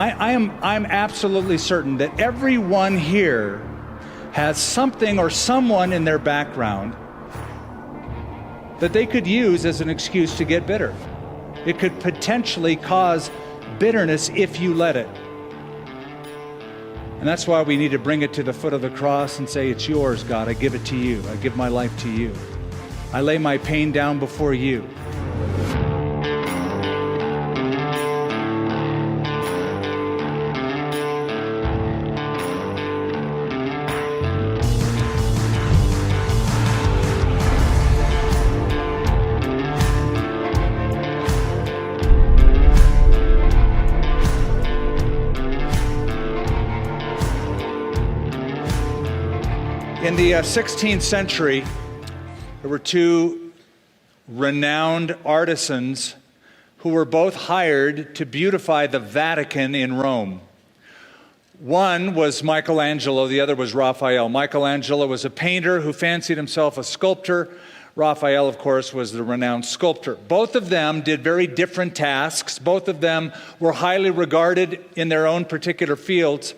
I'm absolutely certain that everyone here has something or someone in their background that they could use as an excuse to get bitter. It could potentially cause bitterness if you let it. And that's why we need to bring it to the foot of the cross and say, it's yours, God. I give it to you. I give my life to you. I lay my pain down before you. In the 16th century, there were two renowned artisans who were both hired to beautify the Vatican in Rome. One was Michelangelo, the other was Raphael. Michelangelo was a painter who fancied himself a sculptor. Raphael, of course, was the renowned sculptor. Both of them did very different tasks. Both of them were highly regarded in their own particular fields.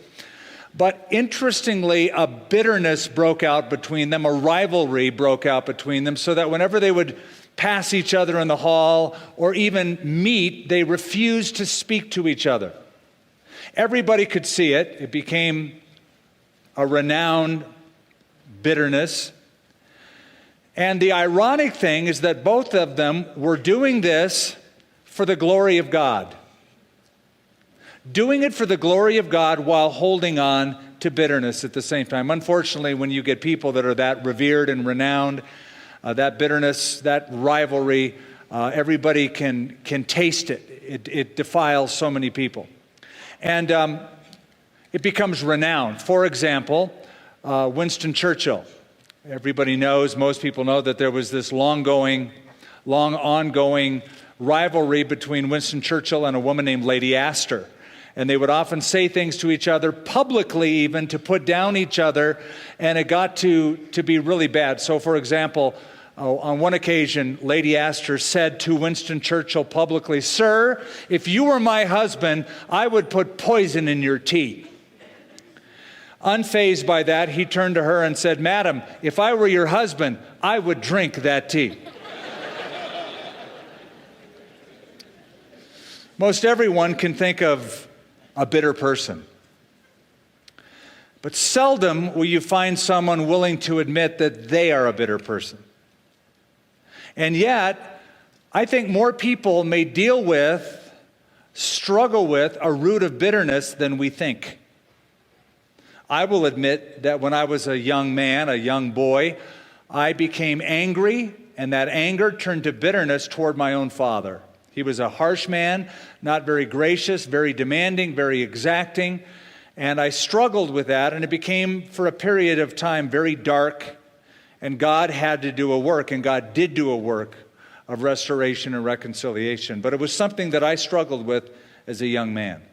But interestingly, a bitterness broke out between them, a rivalry broke out between them, so that whenever they would pass each other in the hall or even meet, they refused to speak to each other. Everybody could see it. It became a renowned bitterness. And the ironic thing is that both of them were doing this for the glory of God. Doing it for the glory of God while holding on to bitterness at the same time. Unfortunately, when you get people that are that revered and renowned, that bitterness, that rivalry, everybody can taste it. It defiles so many people. And it becomes renowned. For example, Winston Churchill. Everybody knows, most people know that there was this long ongoing rivalry between Winston Churchill and a woman named Lady Astor. And they would often say things to each other, publicly even, to put down each other, and it got to be really bad. So, for example, on one occasion, Lady Astor said to Winston Churchill publicly, "Sir, if you were my husband, I would put poison in your tea." Unfazed by that, he turned to her and said, "Madam, if I were your husband, I would drink that tea." Most everyone can think of a bitter person. But seldom will you find someone willing to admit that they are a bitter person. And yet, I think more people may deal with, struggle with a root of bitterness than we think. I will admit that when I was a young man, a young boy, I became angry, and that anger turned to bitterness toward my own father. He was a harsh man, not very gracious, very demanding, very exacting, and I struggled with that, and it became, for a period of time, very dark, and God had to do a work, and God did do a work of restoration and reconciliation, but it was something that I struggled with as a young man.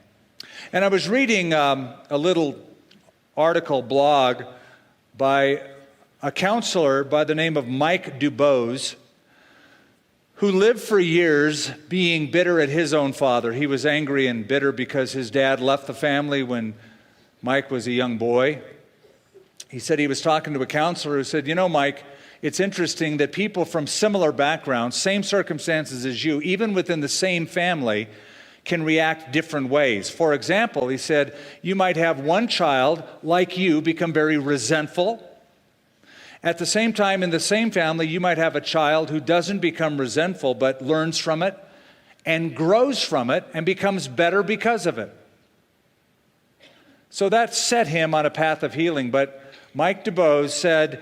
And I was reading a little article, blog, by a counselor by the name of Mike Dubose, who lived for years being bitter at his own father. He was angry and bitter because his dad left the family when Mike was a young boy. He said he was talking to a counselor who said, "You know, Mike, it's interesting that people from similar backgrounds, same circumstances as you, even within the same family, can react different ways. For example," he said, "you might have one child, like you, become very resentful. At the same time, in the same family, you might have a child who doesn't become resentful, but learns from it and grows from it and becomes better because of it." So that set him on a path of healing. But Mike Dubose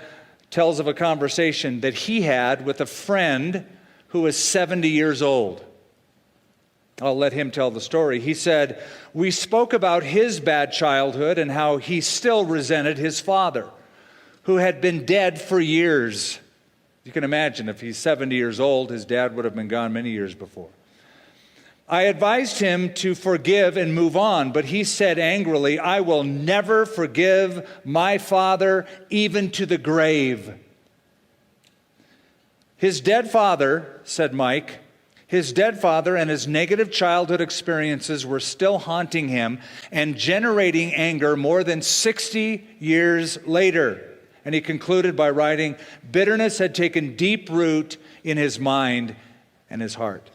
tells of a conversation that he had with a friend who was 70 years old. I'll let him tell the story. He said, "We spoke about his bad childhood and how he still resented his father, who had been dead for years." You can imagine, if he's 70 years old, his dad would have been gone many years before. "I advised him to forgive and move on, but he said angrily, 'I will never forgive my father, even to the grave.' His dead father," said Mike, His dead father and his negative childhood experiences were still haunting him and generating anger more than 60 years later. And he concluded by writing, bitterness had taken deep root in his mind and his heart.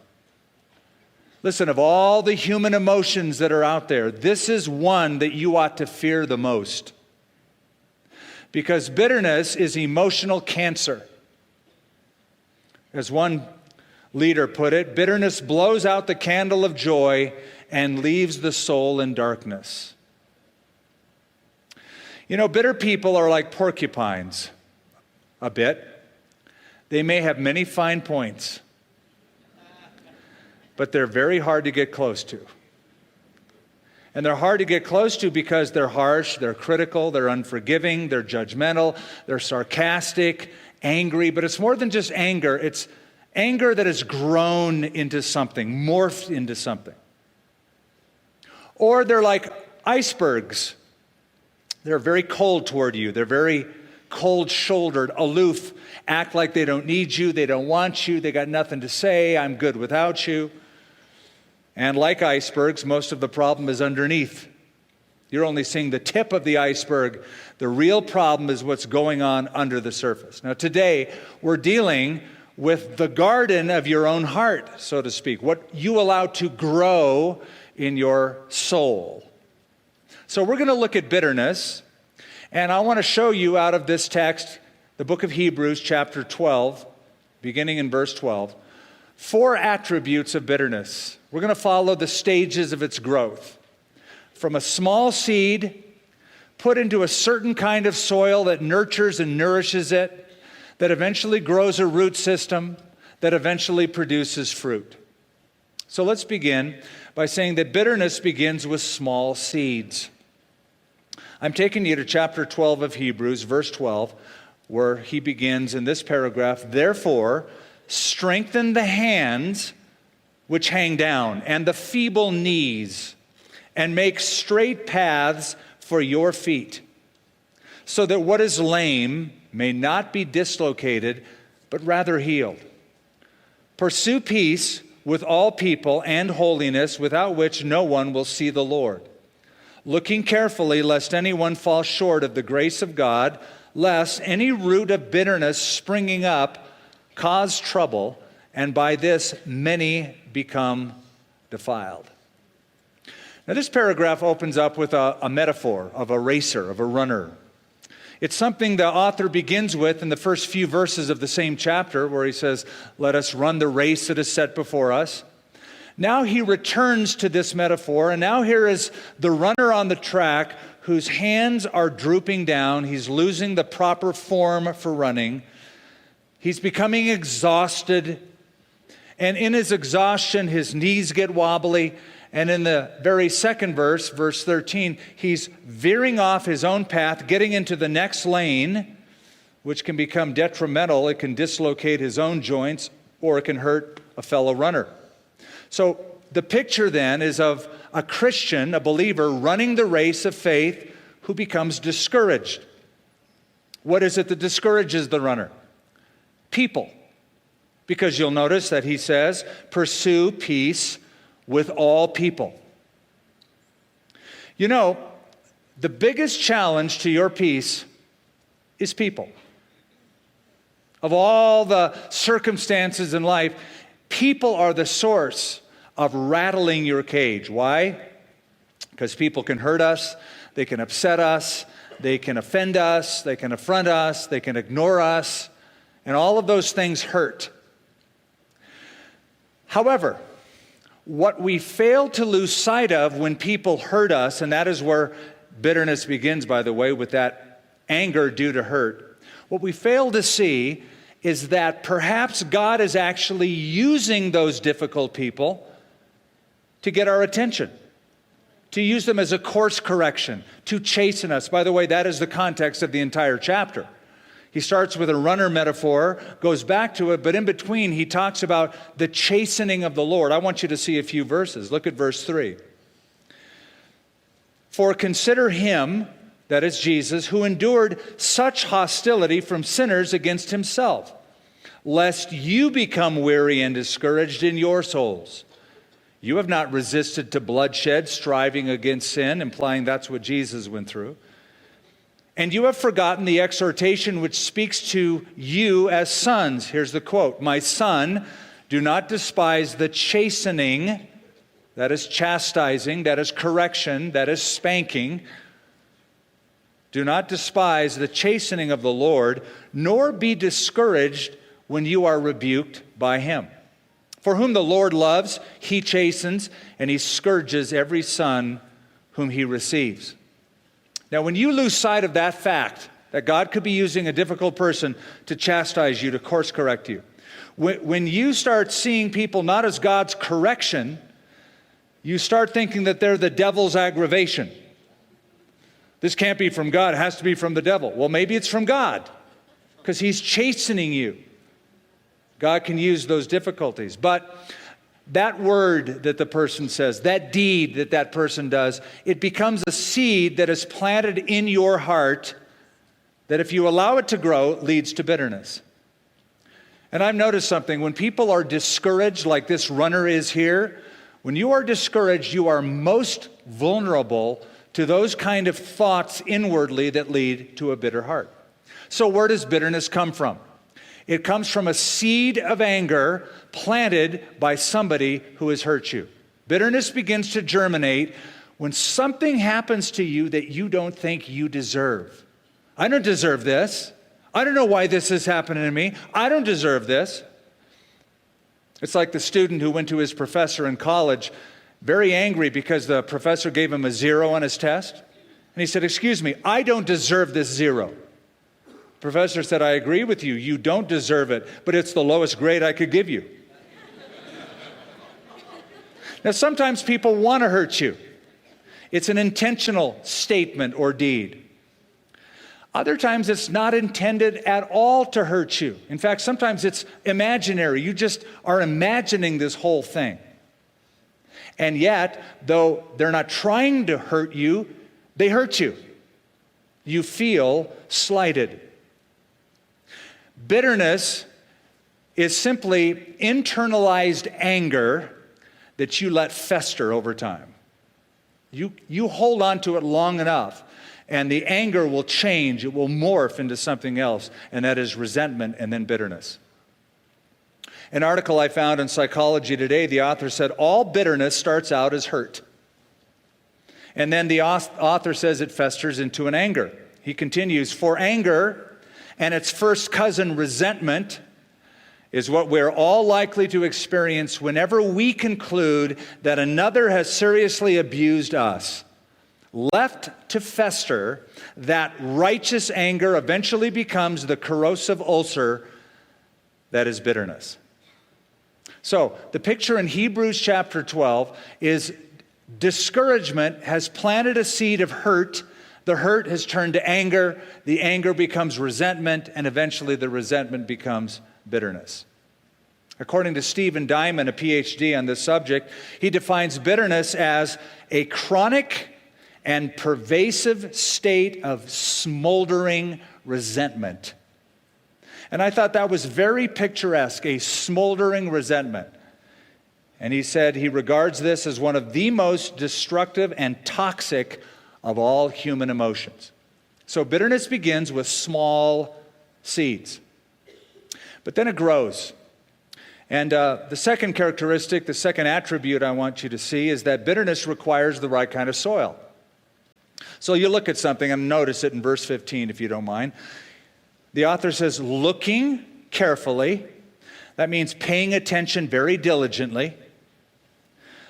Listen, of all the human emotions that are out there, this is one that you ought to fear the most. Because bitterness is emotional cancer. As one leader put it, bitterness blows out the candle of joy and leaves the soul in darkness. You know, bitter people are like porcupines, a bit. They may have many fine points, but they're very hard to get close to. And they're hard to get close to because they're harsh, they're critical, they're unforgiving, they're judgmental, they're sarcastic, angry. But it's more than just anger. It's anger that has grown into something, morphed into something. Or they're like icebergs. They're very cold toward you. They're very cold-shouldered, aloof, act like they don't need you, they don't want you, they got nothing to say, I'm good without you. And like icebergs, most of the problem is underneath. You're only seeing the tip of the iceberg. The real problem is what's going on under the surface. Now today, we're dealing with the garden of your own heart, so to speak, what you allow to grow in your soul. So we're going to look at bitterness, and I want to show you out of this text, the book of Hebrews, chapter 12, beginning in verse 12, 4 attributes of bitterness. We're going to follow the stages of its growth. From a small seed put into a certain kind of soil that nurtures and nourishes it, that eventually grows a root system, that eventually produces fruit. So let's begin by saying that bitterness begins with small seeds. I'm taking you to chapter 12 of Hebrews, verse 12, where he begins in this paragraph, therefore, strengthen the hands which hang down, and the feeble knees, and make straight paths for your feet, so that what is lame may not be dislocated, but rather healed. Pursue peace with all people and holiness, without which no one will see the Lord. Looking carefully, lest anyone fall short of the grace of God, lest any root of bitterness springing up cause trouble, and by this many become defiled. Now this paragraph opens up with a metaphor of a racer, of a runner. It's something the author begins with in the first few verses of the same chapter, where he says, let us run the race that is set before us. Now he returns to this metaphor, and now here is the runner on the track whose hands are drooping down. He's losing the proper form for running. He's becoming exhausted, and in his exhaustion, his knees get wobbly. And in the very second verse, verse 13, he's veering off his own path, getting into the next lane, which can become detrimental. It can dislocate his own joints, or it can hurt a fellow runner. So the picture then is of a Christian, a believer, running the race of faith who becomes discouraged. What is it that discourages the runner? People. Because you'll notice that he says, pursue peace with all people. You know, the biggest challenge to your peace is people. Of all the circumstances in life, people are the source of rattling your cage. Why? Because people can hurt us, they can upset us, they can offend us, they can affront us, they can ignore us, and all of those things hurt. However, what we fail to lose sight of when people hurt us, and that is where bitterness begins, by the way, with that anger due to hurt. What we fail to see is that perhaps God is actually using those difficult people to get our attention, to use them as a course correction, to chasten us. By the way, that is the context of the entire chapter. He starts with a runner metaphor, goes back to it, but in between he talks about the chastening of the Lord. I want you to see a few verses. Look at verse 3. For consider him, that is Jesus, who endured such hostility from sinners against himself, lest you become weary and discouraged in your souls. You have not resisted to bloodshed, striving against sin," implying that's what Jesus went through. "And you have forgotten the exhortation which speaks to you as sons." Here's the quote, "My son, do not despise the chastening," that is chastising, that is correction, that is spanking. "Do not despise the chastening of the Lord, nor be discouraged when you are rebuked by him. For whom the Lord loves, he chastens, and he scourges every son whom he receives." Now, when you lose sight of that fact, that God could be using a difficult person to chastise you, to course correct you, when you start seeing people not as God's correction, you start thinking that they're the devil's aggravation. This can't be from God, it has to be from the devil. Well, maybe it's from God, because he's chastening you. God can use those difficulties. But that word that the person says, that deed that that person does, it becomes a seed that is planted in your heart that if you allow it to grow, leads to bitterness. And I've noticed something. When people are discouraged, like this runner is here, when you are discouraged, you are most vulnerable to those kind of thoughts inwardly that lead to a bitter heart. So where does bitterness come from? It comes from a seed of anger planted by somebody who has hurt you. Bitterness begins to germinate when something happens to you that you don't think you deserve. I don't deserve this. I don't know why this is happening to me. I don't deserve this. It's like the student who went to his professor in college very angry because the professor gave him a 0 on his test. And he said, "Excuse me, I don't deserve this 0. Professor said, "I agree with you. You don't deserve it, but it's the lowest grade I could give you." Now, sometimes people want to hurt you. It's an intentional statement or deed. Other times, it's not intended at all to hurt you. In fact, sometimes it's imaginary. You just are imagining this whole thing. And yet, though they're not trying to hurt you, they hurt you. You feel slighted. Bitterness is simply internalized anger that you let fester over time. You hold on to it long enough, and the anger will change. It will morph into something else, and that is resentment and then bitterness. An article I found in Psychology Today, the author said, all bitterness starts out as hurt. And then the author says it festers into an anger. He continues, "For anger and its first cousin, resentment, is what we're all likely to experience whenever we conclude that another has seriously abused us. Left to fester, that righteous anger eventually becomes the corrosive ulcer that is bitterness." So, the picture in Hebrews chapter 12 is discouragement has planted a seed of hurt. The hurt has turned to anger. The anger becomes resentment, and eventually the resentment becomes bitterness. According to Stephen Diamond, a PhD on this subject, he defines bitterness as a chronic and pervasive state of smoldering resentment. And I thought that was very picturesque, a smoldering resentment. And he said he regards this as one of the most destructive and toxic of all human emotions. So bitterness begins with small seeds, but then it grows. And the second characteristic, the second attribute I want you to see is that bitterness requires the right kind of soil. So you look at something and notice it in verse 15, if you don't mind. The author says, looking carefully. That means paying attention very diligently.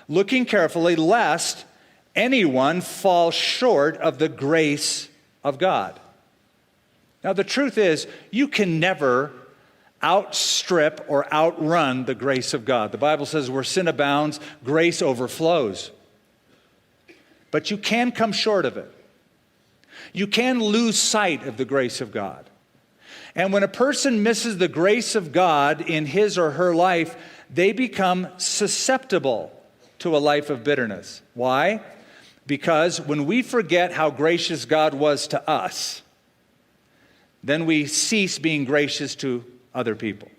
Looking carefully, lest anyone fall short of the grace of God. Now, the truth is, you can never outstrip or outrun the grace of God. The Bible says where sin abounds, grace overflows. But you can come short of it. You can lose sight of the grace of God. And when a person misses the grace of God in his or her life, they become susceptible to a life of bitterness. Why? Because when we forget how gracious God was to us, then we cease being gracious to other people.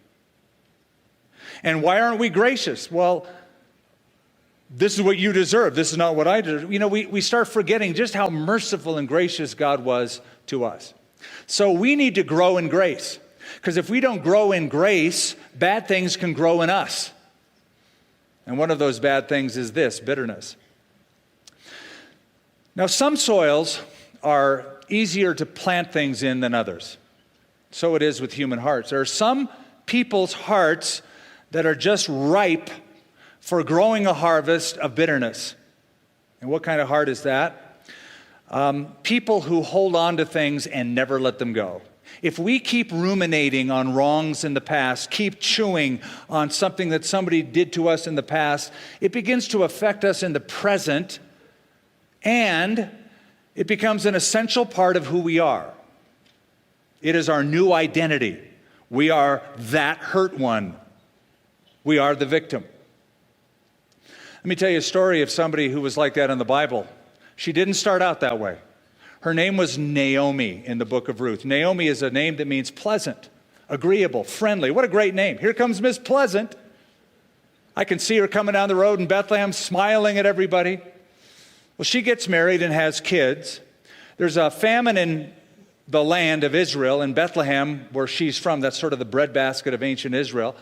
And why aren't we gracious? Well, this is what you deserve. This is not what I deserve. We start forgetting just how merciful and gracious God was to us. So we need to grow in grace. Because if we don't grow in grace, bad things can grow in us. And one of those bad things is this, bitterness. Now, some soils are easier to plant things in than others. So it is with human hearts. There are some people's hearts that are just ripe for growing a harvest of bitterness. And what kind of heart is that? People who hold on to things and never let them go. If we keep ruminating on wrongs in the past, keep chewing on something that somebody did to us in the past, it begins to affect us in the present, and it becomes an essential part of who we are. It is our new identity. We are that hurt one. We are the victim. Let me tell you a story of somebody who was like that in the Bible. She didn't start out that way. Her name was Naomi in the book of Ruth. Naomi is a name that means pleasant, agreeable, friendly. What a great name. Here comes Miss Pleasant. I can see her coming down the road in Bethlehem, smiling at everybody. Well, she gets married and has kids. There's a famine in the land of Israel, in Bethlehem, where she's from. That's sort of the breadbasket of ancient Israel.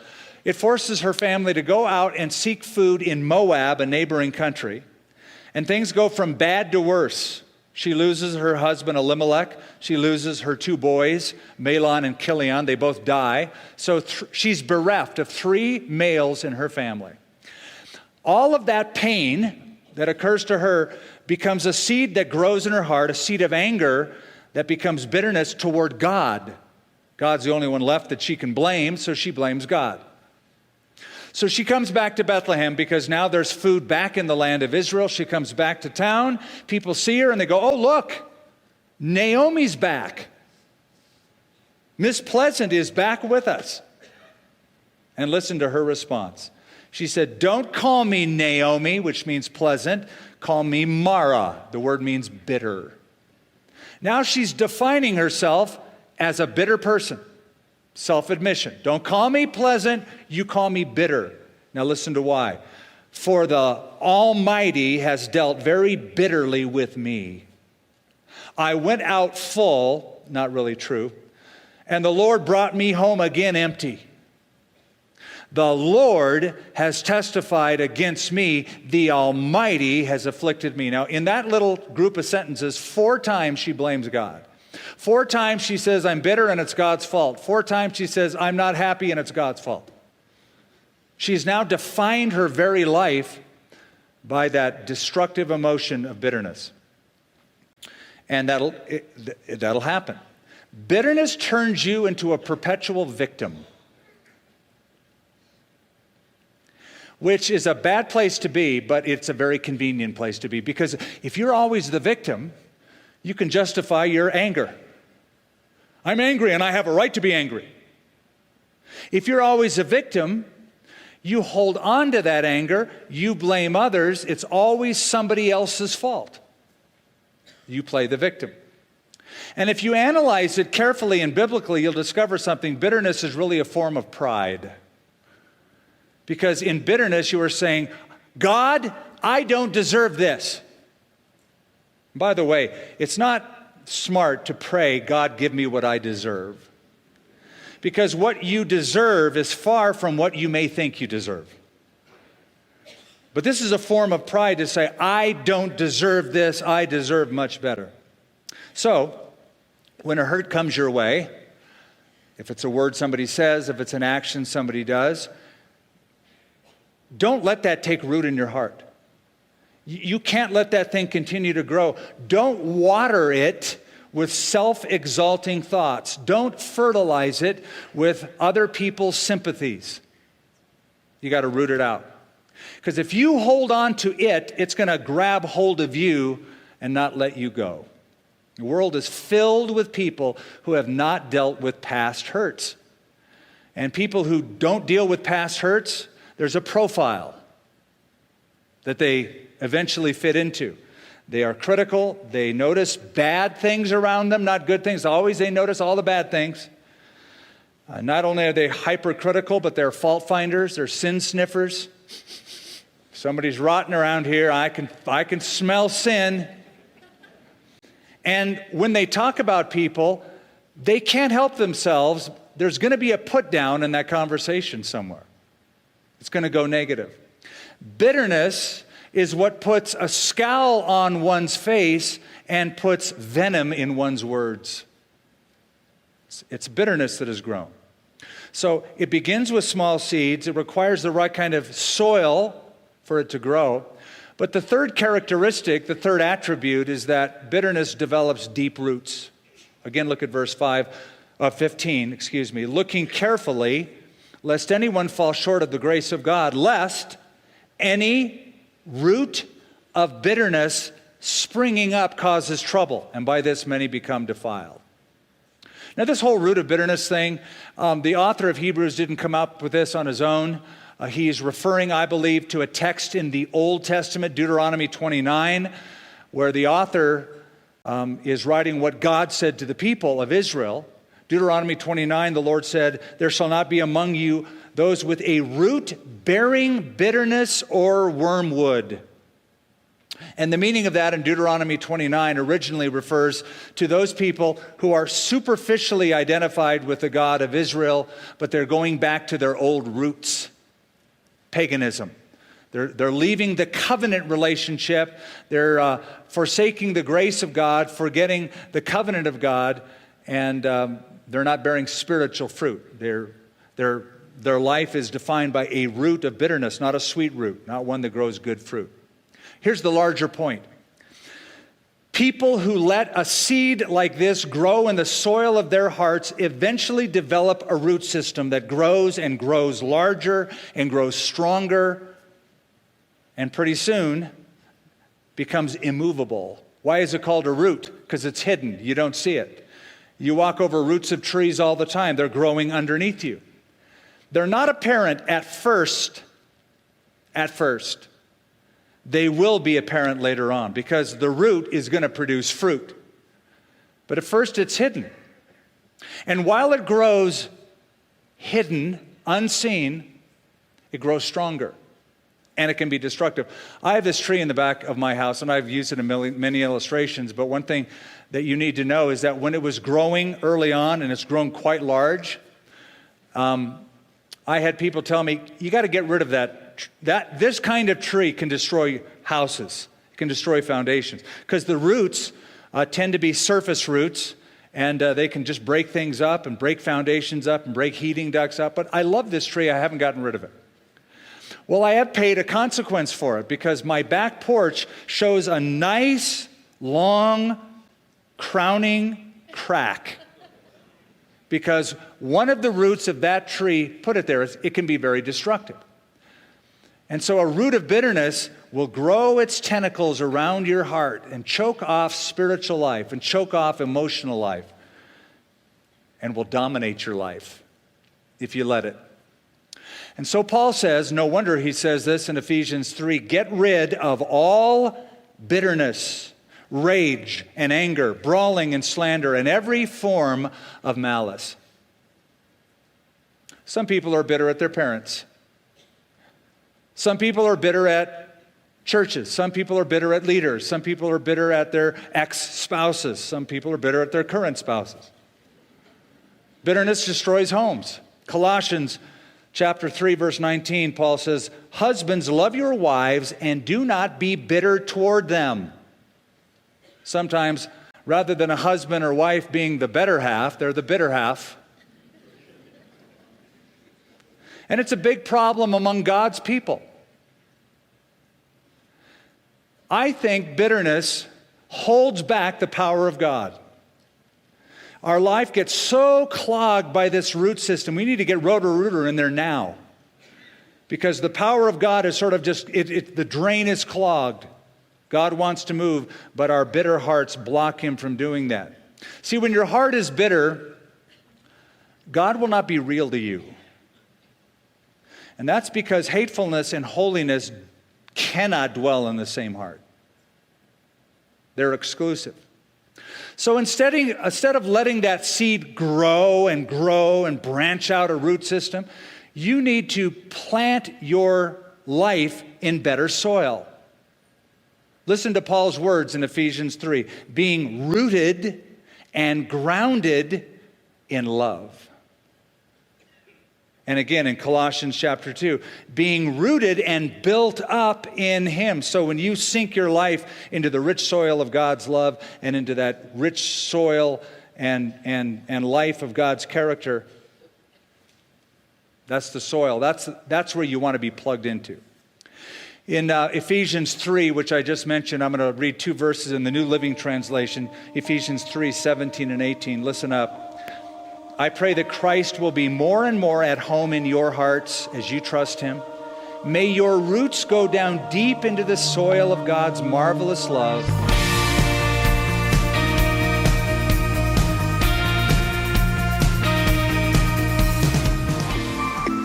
It forces her family to go out and seek food in Moab, a neighboring country. And things go from bad to worse. She loses her husband Elimelech. She loses her two boys, Mahlon and Chilion. They both die. So she's bereft of 3 males in her family. All of that pain that occurs to her becomes a seed that grows in her heart, a seed of anger that becomes bitterness toward God. God's the only one left that she can blame, so she blames God. So she comes back to Bethlehem because now there's food back in the land of Israel. She comes back to town. People see her and they go, oh, look, Naomi's back. Miss Pleasant is back with us. And listen to her response. She said, don't call me Naomi, which means pleasant. Call me Mara. The word means bitter. Now she's defining herself as a bitter person. Self-admission. Don't call me pleasant, you call me bitter. Now listen to why. For the Almighty has dealt very bitterly with me. I went out full, not really true, and the Lord brought me home again empty. The Lord has testified against me, the Almighty has afflicted me. Now in that little group of sentences, 4 times she blames God. 4 times she says, I'm bitter and it's God's fault. 4 times she says, I'm not happy and it's God's fault. She's now defined her very life by that destructive emotion of bitterness. And that'll happen. Bitterness turns you into a perpetual victim, which is a bad place to be, but it's a very convenient place to be. Because if you're always the victim, you can justify your anger. I'm angry and I have a right to be angry. If you're always a victim, you hold on to that anger, you blame others, it's always somebody else's fault. You play the victim. And if you analyze it carefully and biblically, you'll discover something. Bitterness is really a form of pride. Because in bitterness, you are saying, God, I don't deserve this. By the way, it's not smart to pray, God, give me what I deserve. Because what you deserve is far from what you may think you deserve. But this is a form of pride to say, I don't deserve this, I deserve much better. So, when a hurt comes your way, if it's a word somebody says, if it's an action somebody does, don't let that take root in your heart. You can't let that thing continue to grow. Don't water it with self-exalting thoughts. Don't fertilize it with other people's sympathies. You got to root it out. Because if you hold on to it, it's going to grab hold of you and not let you go. The world is filled with people who have not dealt with past hurts. And people who don't deal with past hurts, there's a profile that they eventually fit into. They are critical. They notice bad things around them, not good things. Always they notice all the bad things. Not only are they hypercritical, but they're fault finders, they're sin sniffers. Somebody's rotten around here, I can smell sin. And when they talk about people, they can't help themselves. There's going to be a put down in that conversation somewhere. It's going to go negative. Bitterness is what puts a scowl on one's face and puts venom in one's words. It's bitterness that has grown. So it begins with small seeds. It requires the right kind of soil for it to grow. But the third characteristic, the third attribute, is that bitterness develops deep roots. Again, look at verse 15, looking carefully, lest anyone fall short of the grace of God, lest any root of bitterness springing up causes trouble, and by this many become defiled. Now, this whole root of bitterness thing, the author of Hebrews didn't come up with this on his own. He's referring, I believe, to a text in the Old Testament, Deuteronomy 29, where the author is writing what God said to the people of Israel. Deuteronomy 29, the Lord said, "There shall not be among you those with a root bearing bitterness or wormwood." And the meaning of that in Deuteronomy 29 originally refers to those people who are superficially identified with the God of Israel, but they're going back to their old roots. Paganism. They're leaving the covenant relationship. They're forsaking the grace of God, forgetting the covenant of God, and they're not bearing spiritual fruit. Their life is defined by a root of bitterness, not a sweet root, not one that grows good fruit. Here's the larger point. People who let a seed like this grow in the soil of their hearts eventually develop a root system that grows and grows larger and grows stronger, and pretty soon becomes immovable. Why is it called a root? Because it's hidden. You don't see it. You walk over roots of trees all the time. They're growing underneath you. They're not apparent at first. They will be apparent later on because the root is going to produce fruit. But at first it's hidden. And while it grows hidden, unseen, it grows stronger. And it can be destructive. I have this tree in the back of my house, and I've used it in many illustrations, but one thing that you need to know is that when it was growing early on, and it's grown quite large, I had people tell me, you got to get rid of that. This kind of tree can destroy houses. It can destroy foundations. Because the roots tend to be surface roots, and they can just break things up and break foundations up and break heating ducts up. But I love this tree. I haven't gotten rid of it. Well, I have paid a consequence for it because my back porch shows a nice, long, crowning crack. Because one of the roots of that tree, put it there, it can be very destructive. And so a root of bitterness will grow its tentacles around your heart and choke off spiritual life and choke off emotional life and will dominate your life if you let it. And so Paul says, no wonder he says this in Ephesians 3, get rid of all bitterness, rage and anger, brawling and slander, and every form of malice. Some people are bitter at their parents. Some people are bitter at churches. Some people are bitter at leaders. Some people are bitter at their ex-spouses. Some people are bitter at their current spouses. Bitterness destroys homes. Colossians chapter 3, verse 19, Paul says, husbands, love your wives and do not be bitter toward them. Sometimes, rather than a husband or wife being the better half, they're the bitter half. And it's a big problem among God's people. I think bitterness holds back the power of God. Our life gets so clogged by this root system. We need to get Roto-Rooter in there now. Because the power of God is sort of just, the drain is clogged. God wants to move, but our bitter hearts block him from doing that. See, when your heart is bitter, God will not be real to you. And that's because hatefulness and holiness cannot dwell in the same heart. They're exclusive. So instead of letting that seed grow and branch out a root system, you need to plant your life in better soil. Listen to Paul's words in Ephesians 3, being rooted and grounded in love. And again in Colossians chapter 2, being rooted and built up in Him. So when you sink your life into the rich soil of God's love and into that rich soil and life of God's character, that's the soil. That's where you want to be plugged into. In Ephesians 3, which I just mentioned, I'm going to read 2 verses in the New Living Translation, Ephesians 3, 17 and 18. Listen up. I pray that Christ will be more and more at home in your hearts as you trust Him. May your roots go down deep into the soil of God's marvelous love.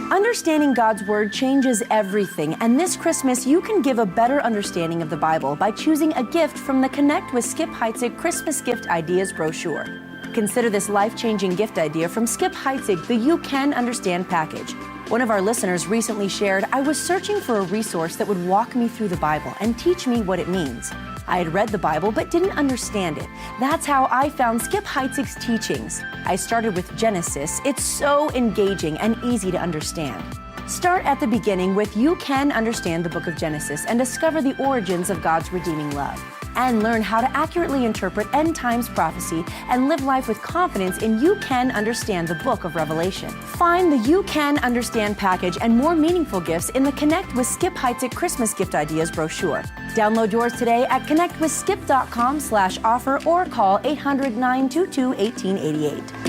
Understanding God's Word changes everything, and this Christmas you can give a better understanding of the Bible by choosing a gift from the Connect with Skip Heitzig Christmas Gift Ideas brochure. Consider this life-changing gift idea from Skip Heitzig, the You Can Understand package. One of our listeners recently shared, I was searching for a resource that would walk me through the Bible and teach me what it means. I had read the Bible but didn't understand it. That's how I found Skip Heitzig's teachings. I started with Genesis. It's so engaging and easy to understand. Start at the beginning with You Can Understand the Book of Genesis and discover the origins of God's redeeming love. And learn how to accurately interpret end times prophecy and live life with confidence in You Can Understand the Book of Revelation. Find the You Can Understand package and more meaningful gifts in the Connect with Skip Heitzig Christmas Gift Ideas brochure. Download yours today at connectwithskip.com/offer or call 800-922-1888.